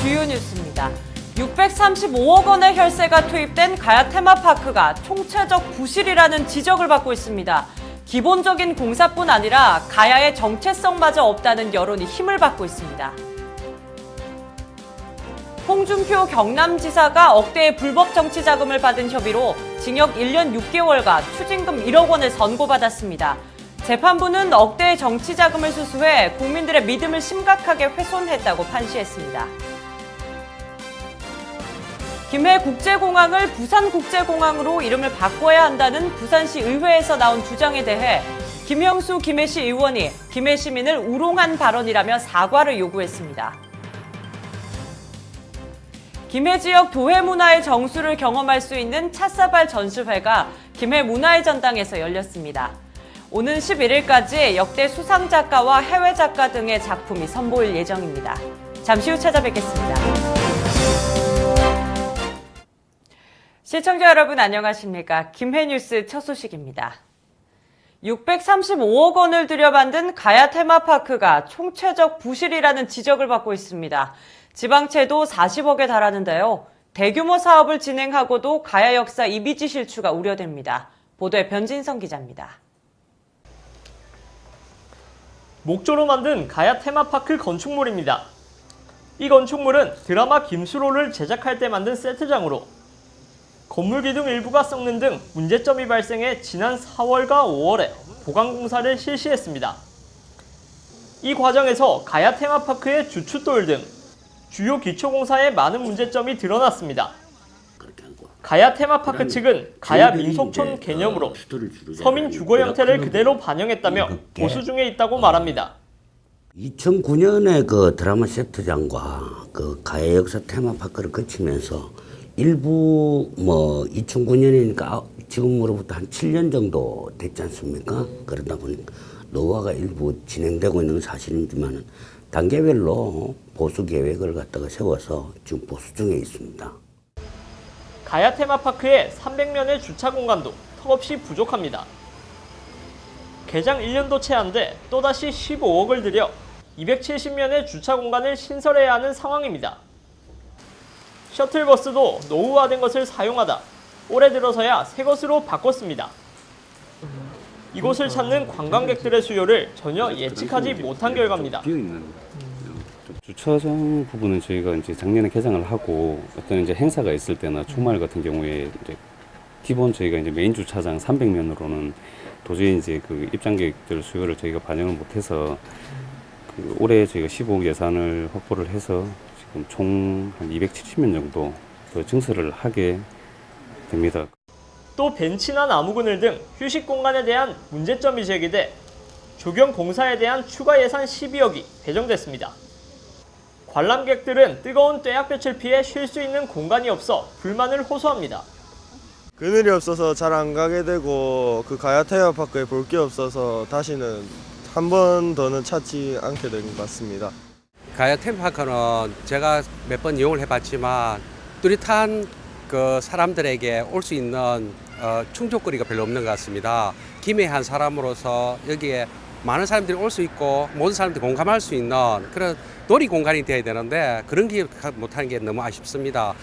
주요 뉴스입니다. 635억 원의 혈세가 투입된 가야 테마파크가 총체적 부실이라는 지적을 받고 있습니다. 기본적인 공사뿐 아니라 가야의 정체성마저 없다는 여론이 힘을 받고 있습니다. 홍준표 경남지사가 억대의 불법 정치 자금을 받은 혐의로 징역 1년 6개월과 추징금 1억 원을 선고받았습니다. 재판부는 억대의 정치 자금을 수수해 국민들의 믿음을 심각하게 훼손했다고 판시했습니다. 김해 국제공항을 부산국제공항으로 이름을 바꿔야 한다는 부산시 의회에서 나온 주장에 대해 김형수 김해시 의원이 김해 시민을 우롱한 발언이라며 사과를 요구했습니다. 김해 지역 도회 문화의 정수를 경험할 수 있는 찻사발 전시회가 김해 문화의 전당에서 열렸습니다. 오는 11일까지 역대 수상 작가와 해외 작가 등의 작품이 선보일 예정입니다. 잠시 후 찾아뵙겠습니다. 시청자 여러분 안녕하십니까? 김해 뉴스 첫 소식입니다. 635억 원을 들여 만든 가야 테마파크가 총체적 부실이라는 지적을 받고 있습니다. 지방채도 40억에 달하는데요. 대규모 사업을 진행하고도 가야 역사 이미지 실추가 우려됩니다. 보도에 변진성 기자입니다. 목조로 만든 가야 테마파크 건축물입니다. 이 건축물은 드라마 김수로를 제작할 때 만든 세트장으로 건물 기둥 일부가 썩는 등 문제점이 발생해 지난 4월과 5월에 보강공사를 실시했습니다. 이 과정에서 가야 테마파크의 주춧돌 등 주요 기초공사에 많은 문제점이 드러났습니다. 가야 테마파크 측은 가야 민속촌 개념으로 서민 주거 형태를 그대로 반영했다며 고수 중에 있다고 말합니다. 2009년에 그 드라마 세트장과 그 가야 역사 테마파크를 거치면서 일부 2009년이니까 지금으로부터 한 7년 정도 됐지 않습니까? 그러다 보니까 노후화가 일부 진행되고 있는 사실이지만 단계별로 보수 계획을 갖다가 세워서 지금 보수 중에 있습니다. 가야 테마파크의 300면의 주차 공간도 턱없이 부족합니다. 개장 1년도 채 안 돼 또다시 15억을 들여 270면의 주차 공간을 신설해야 하는 상황입니다. 셔틀버스도 노후화된 것을 사용하다 올해 들어서야 새 것으로 바꿨습니다. 이곳을 찾는 관광객들의 수요를 전혀 예측하지 못한 결과입니다. 주차장 부분은 저희가 이제 작년에 개장을 하고 어떤 이제 행사가 있을 때나 주말 같은 경우에 이제 기본 저희가 이제 메인 주차장 300면으로는 도저히 이제 그 입장객들 수요를 저희가 반영을 못해서 그 올해 저희가 15억 예산을 확보를 해서 지금 총 한 270면 정도 더 증설을 하게 됩니다. 또 벤치나 나무 그늘 등 휴식 공간에 대한 문제점이 제기돼 조경 공사에 대한 추가 예산 12억이 배정됐습니다. 관람객들은 뜨거운 뙤약볕을 피해 쉴 수 있는 공간이 없어 불만을 호소합니다. 그늘이 없어서 잘 안 가게 되고 그 가야 테마파크에 볼 게 없어서 다시는 한 번 더는 찾지 않게 된 것 같습니다. 가야 테마파크는 제가 몇 번 이용을 해봤지만 뚜렷한 그 사람들에게 올 수 있는 충족거리가 별로 없는 것 같습니다. 김해 한 사람으로서 여기에 많은 사람들이 올 수 있고 모든 사람들이 공감할 수 있는 그런 놀이 공간이 되어야 되는데 그런 게 못하는 게 너무 아쉽습니다.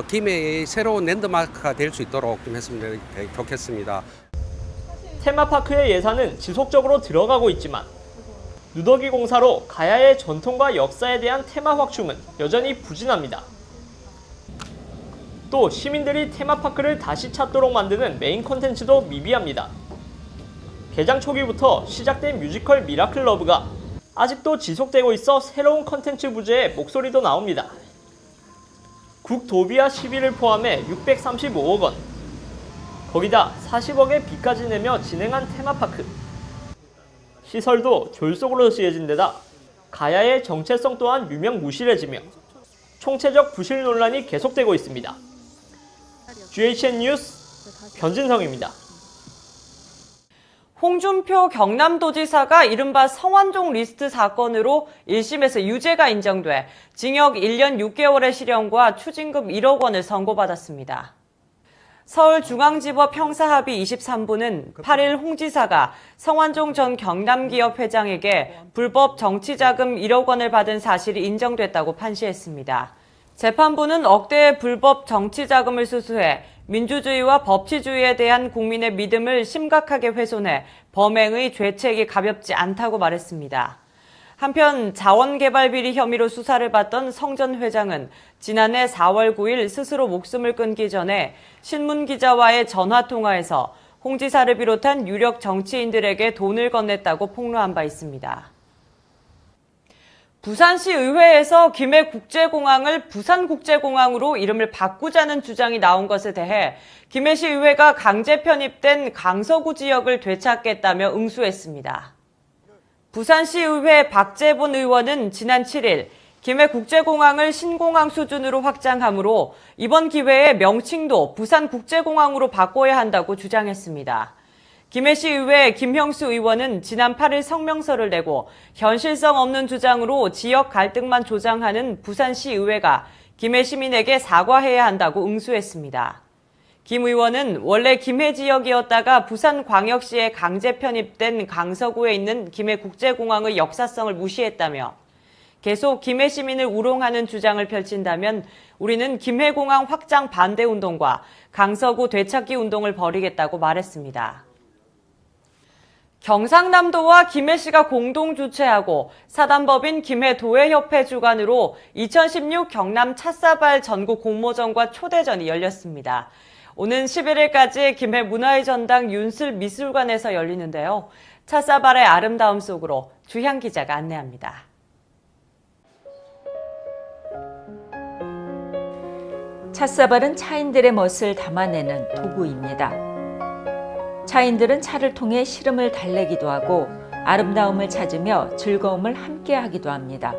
김해의 새로운 랜드마크가 될 수 있도록 좀 했으면 좋겠습니다. 테마파크의 예산은 지속적으로 들어가고 있지만 누더기 공사로 가야의 전통과 역사에 대한 테마 확충은 여전히 부진합니다. 또 시민들이 테마파크를 다시 찾도록 만드는 메인 콘텐츠도 미비합니다. 개장 초기부터 시작된 뮤지컬 미라클 러브가 아직도 지속되고 있어 새로운 콘텐츠 부재에 목소리도 나옵니다. 국도비와 시비를 포함해 635억 원, 거기다 40억의 빚까지 내며 진행한 테마파크. 시설도 졸속으로 지어진 데다 가야의 정체성 또한 유명무실해지며 총체적 부실 논란이 계속되고 있습니다. GHN 뉴스 변진성입니다. 홍준표 경남도지사가 이른바 성완종 리스트 사건으로 1심에서 유죄가 인정돼 징역 1년 6개월의 실형과 추징금 1억 원을 선고받았습니다. 서울중앙지법 형사합의 23부는 8일 홍 지사가 성완종 전 경남기업 회장에게 불법 정치자금 1억 원을 받은 사실이 인정됐다고 판시했습니다. 재판부는 억대의 불법 정치 자금을 수수해 민주주의와 법치주의에 대한 국민의 믿음을 심각하게 훼손해 범행의 죄책이 가볍지 않다고 말했습니다. 한편 자원개발비리 혐의로 수사를 받던 성전 회장은 지난해 4월 9일 스스로 목숨을 끊기 전에 신문기자와의 전화통화에서 홍 지사를 비롯한 유력 정치인들에게 돈을 건넸다고 폭로한 바 있습니다. 부산시 의회에서 김해국제공항을 부산국제공항으로 이름을 바꾸자는 주장이 나온 것에 대해 김해시 의회가 강제 편입된 강서구 지역을 되찾겠다며 응수했습니다. 부산시 의회 박재본 의원은 지난 7일 김해국제공항을 신공항 수준으로 확장하므로 이번 기회에 명칭도 부산국제공항으로 바꿔야 한다고 주장했습니다. 김해시 의회 김형수 의원은 지난 8일 성명서를 내고 현실성 없는 주장으로 지역 갈등만 조장하는 부산시 의회가 김해 시민에게 사과해야 한다고 응수했습니다. 김 의원은 원래 김해 지역이었다가 부산광역시에 강제 편입된 강서구에 있는 김해국제공항의 역사성을 무시했다며 계속 김해 시민을 우롱하는 주장을 펼친다면 우리는 김해공항 확장 반대 운동과 강서구 되찾기 운동을 벌이겠다고 말했습니다. 경상남도와 김해시가 공동 주최하고 사단법인 김해도회협회 주관으로 2016 경남 찻사발 전국 공모전과 초대전이 열렸습니다. 오는 11일까지 김해 문화의 전당 윤슬 미술관에서 열리는데요. 찻사발의 아름다움 속으로 주향 기자가 안내합니다. 찻사발은 차인들의 멋을 담아내는 도구입니다. 차인들은 차를 통해 시름을 달래기도 하고 아름다움을 찾으며 즐거움을 함께하기도 합니다.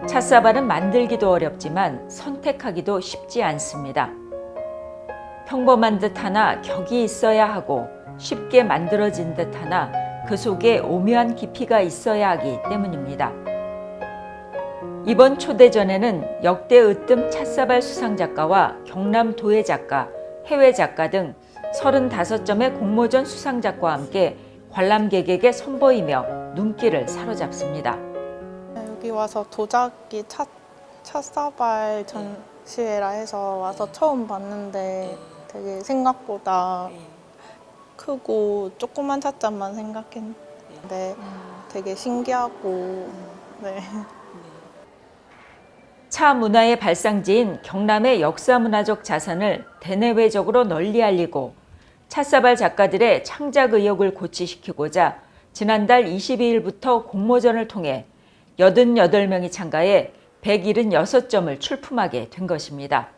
찻사발은 만들기도 어렵지만 선택하기도 쉽지 않습니다. 평범한 듯하나 격이 있어야 하고 쉽게 만들어진 듯하나 그 속에 오묘한 깊이가 있어야 하기 때문입니다. 이번 초대전에는 역대 으뜸 찻사발 수상작가와 경남 도예작가, 해외작가 등 35점의 공모전 수상작과 함께 관람객에게 선보이며 눈길을 사로잡습니다. 여기 와서 도자기 찻사발 전시회라 해서 와서 처음 봤는데 되게 생각보다 크고 조그만 찻잔만 생각했는데 되게 신기하고 네. 차 문화의 발상지인 경남의 역사문화적 자산을 대내외적으로 널리 알리고 찻사발 작가들의 창작 의욕을 고취시키고자 지난달 22일부터 공모전을 통해 88명이 참가해 176점을 출품하게 된 것입니다.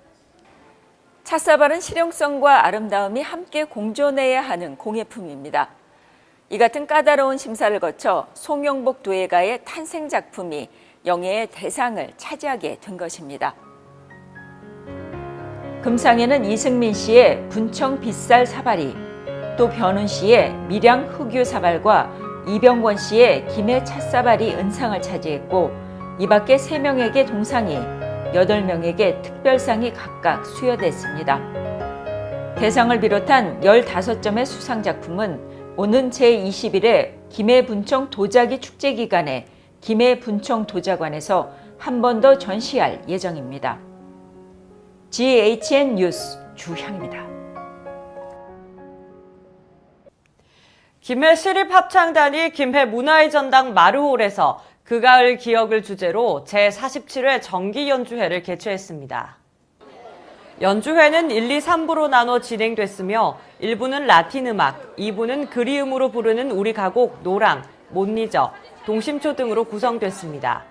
찻사발은 실용성과 아름다움이 함께 공존해야 하는 공예품입니다. 이 같은 까다로운 심사를 거쳐 송영복 도예가의 탄생 작품이 영예의 대상을 차지하게 된 것입니다. 금상에는 이승민 씨의 분청 빗살 사발이, 또 변훈 씨의 밀양 흑유 사발과 이병권 씨의 김해 찻사발이 은상을 차지했고 이 밖에 3명에게 동상이, 8명에게 특별상이 각각 수여됐습니다. 대상을 비롯한 15점의 수상작품은 오는 제20일에 김해 분청 도자기 축제 기간에 김해 분청 도자관에서 한 번 더 전시할 예정입니다. GHN 뉴스 주향입니다. 김해 시립합창단이 김해 문화의 전당 마루홀에서 그 가을 기억을 주제로 제47회 정기연주회를 개최했습니다. 연주회는 1, 2, 3부로 나눠 진행됐으며 1부는 라틴 음악, 2부는 그리움으로 부르는 우리 가곡 노랑, 못 잊어, 동심초 등으로 구성됐습니다.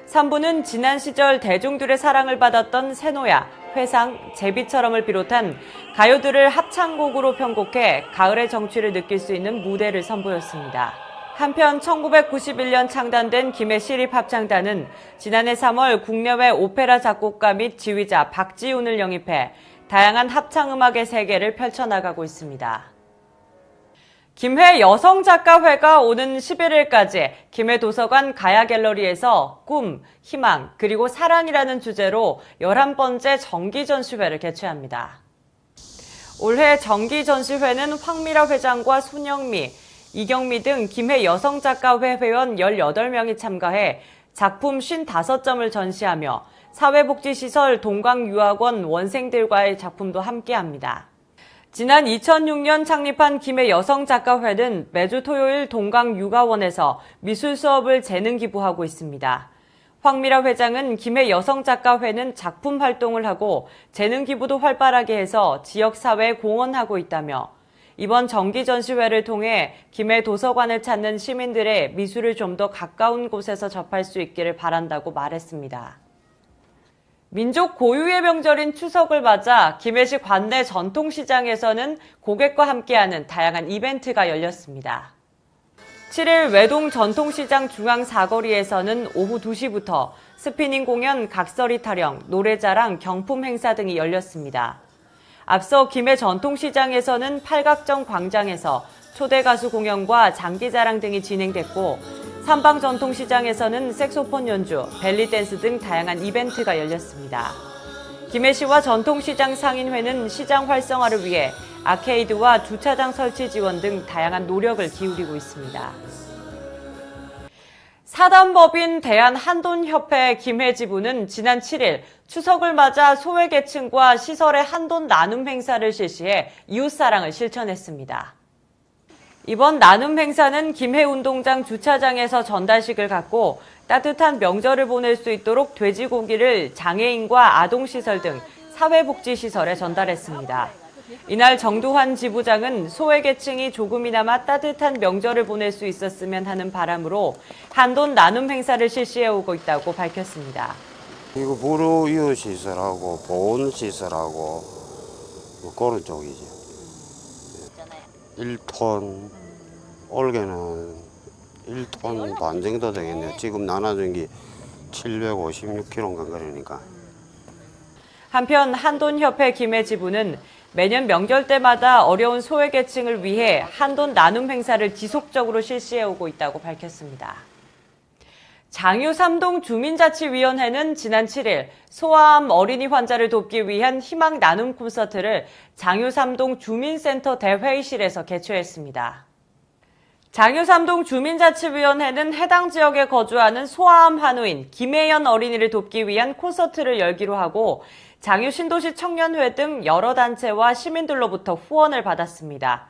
3부는 지난 시절 대중들의 사랑을 받았던 새노야, 회상, 제비처럼을 비롯한 가요들을 합창곡으로 편곡해 가을의 정취를 느낄 수 있는 무대를 선보였습니다. 한편 1991년 창단된 김해 시립합창단은 지난해 3월 국내외 오페라 작곡가 및 지휘자 박지훈을 영입해 다양한 합창음악의 세계를 펼쳐나가고 있습니다. 김해 여성작가회가 오는 11일까지 김해 도서관 가야갤러리에서 꿈, 희망, 그리고 사랑이라는 주제로 11번째 정기전시회를 개최합니다. 올해 정기전시회는 황미라 회장과 손영미, 이경미 등 김해 여성작가회 회원 18명이 참가해 작품 55점을 전시하며 사회복지시설 동강유학원 원생들과의 작품도 함께합니다. 지난 2006년 창립한 김해 여성작가회는 매주 토요일 동강육아원에서 미술 수업을 재능 기부하고 있습니다. 황미라 회장은 김해 여성작가회는 작품 활동을 하고 재능 기부도 활발하게 해서 지역사회에 공헌하고 있다며 이번 정기전시회를 통해 김해 도서관을 찾는 시민들의 미술을 좀 더 가까운 곳에서 접할 수 있기를 바란다고 말했습니다. 민족 고유의 명절인 추석을 맞아 김해시 관내 전통시장에서는 고객과 함께하는 다양한 이벤트가 열렸습니다. 7일 외동 전통시장 중앙 사거리에서는 오후 2시부터 스피닝 공연, 각설이 타령, 노래자랑, 경품 행사 등이 열렸습니다. 앞서 김해 전통시장에서는 팔각정 광장에서 초대 가수 공연과 장기자랑 등이 진행됐고 삼방 전통시장에서는 색소폰 연주, 벨리댄스 등 다양한 이벤트가 열렸습니다. 김해시와 전통시장 상인회는 시장 활성화를 위해 아케이드와 주차장 설치 지원 등 다양한 노력을 기울이고 있습니다. 사단법인 대한한돈협회 김해지부는 지난 7일 추석을 맞아 소외계층과 시설의 한돈 나눔 행사를 실시해 이웃사랑을 실천했습니다. 이번 나눔 행사는 김해운동장 주차장에서 전달식을 갖고 따뜻한 명절을 보낼 수 있도록 돼지고기를 장애인과 아동시설 등 사회복지시설에 전달했습니다. 이날 정두환 지부장은 소외계층이 조금이나마 따뜻한 명절을 보낼 수 있었으면 하는 바람으로 한돈 나눔 행사를 실시해오고 있다고 밝혔습니다. 이거 무료이웃시설하고 보온시설하고 뭐 그런 쪽이지. 1톤, 올해는 1톤 반 정도 되겠네요. 지금 나눠준 게 756kg인가 그러니까. 한편 한돈협회 김해지부는 매년 명절 때마다 어려운 소외계층을 위해 한돈 나눔 행사를 지속적으로 실시해오고 있다고 밝혔습니다. 장유 삼동 주민자치위원회는 지난 7일 소아암 어린이 환자를 돕기 위한 희망 나눔 콘서트를 장유 삼동 주민센터 대회의실에서 개최했습니다. 장유 삼동 주민자치위원회는 해당 지역에 거주하는 소아암 한우인 김혜연 어린이를 돕기 위한 콘서트를 열기로 하고 장유 신도시 청년회 등 여러 단체와 시민들로부터 후원을 받았습니다.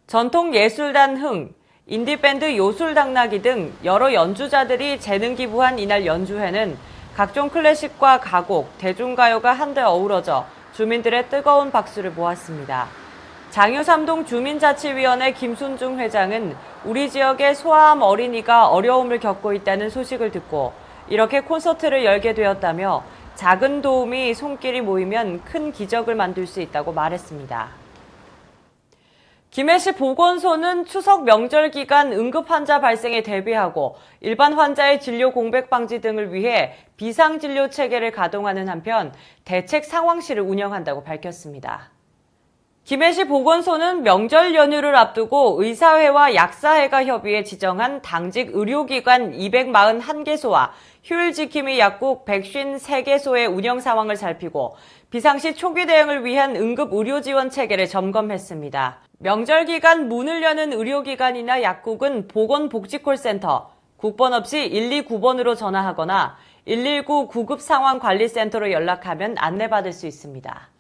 전통예술단 흥, 인디밴드 요술당나귀 등 여러 연주자들이 재능 기부한 이날 연주회는 각종 클래식과 가곡, 대중가요가 한데 어우러져 주민들의 뜨거운 박수를 모았습니다. 장유 삼동 주민자치위원회 김순중 회장은 우리 지역의 소아암 어린이가 어려움을 겪고 있다는 소식을 듣고 이렇게 콘서트를 열게 되었다며 작은 도움이 손길이 모이면 큰 기적을 만들 수 있다고 말했습니다. 김해시 보건소는 추석 명절 기간 응급 환자 발생에 대비하고 일반 환자의 진료 공백 방지 등을 위해 비상진료 체계를 가동하는 한편 대책 상황실을 운영한다고 밝혔습니다. 김해시 보건소는 명절 연휴를 앞두고 의사회와 약사회가 협의해 지정한 당직 의료기관 241개소와 휴일지킴이 약국 153개소의 운영 상황을 살피고 비상시 초기 대응을 위한 응급 의료 지원 체계를 점검했습니다. 명절 기간 문을 여는 의료기관이나 약국은 보건복지콜센터, 국번 없이 129번으로 전화하거나 119 구급상황관리센터로 연락하면 안내받을 수 있습니다.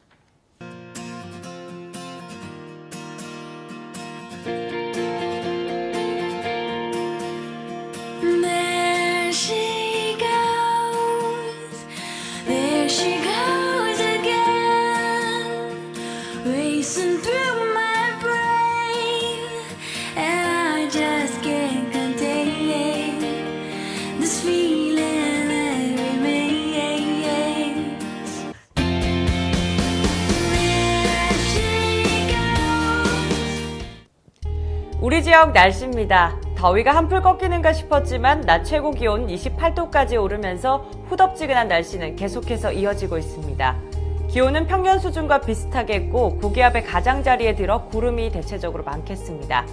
우리 지역 날씨입니다. 더위가 한풀 꺾이는가 싶었지만 낮 최고 기온 28도까지 오르면서 후덥지근한 날씨는 계속해서 이어지고 있습니다. 기온은 평년 수준과 비슷하겠고 고기압의 가장자리에 들어 구름이 대체적으로 많겠습니다.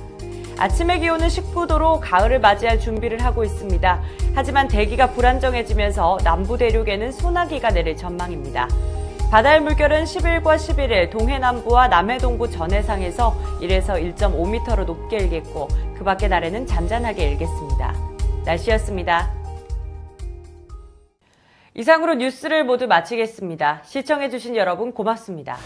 아침의 기온은 19도로 가을을 맞이할 준비를 하고 있습니다. 하지만 대기가 불안정해지면서 남부 대륙에는 소나기가 내릴 전망입니다. 바다의 물결은 10일과 11일 동해남부와 남해동부 전해상에서 1에서 1.5m로 높게 일겠고 그 밖의 날에는 잔잔하게 일겠습니다. 날씨였습니다. 이상으로 뉴스를 모두 마치겠습니다. 시청해주신 여러분 고맙습니다.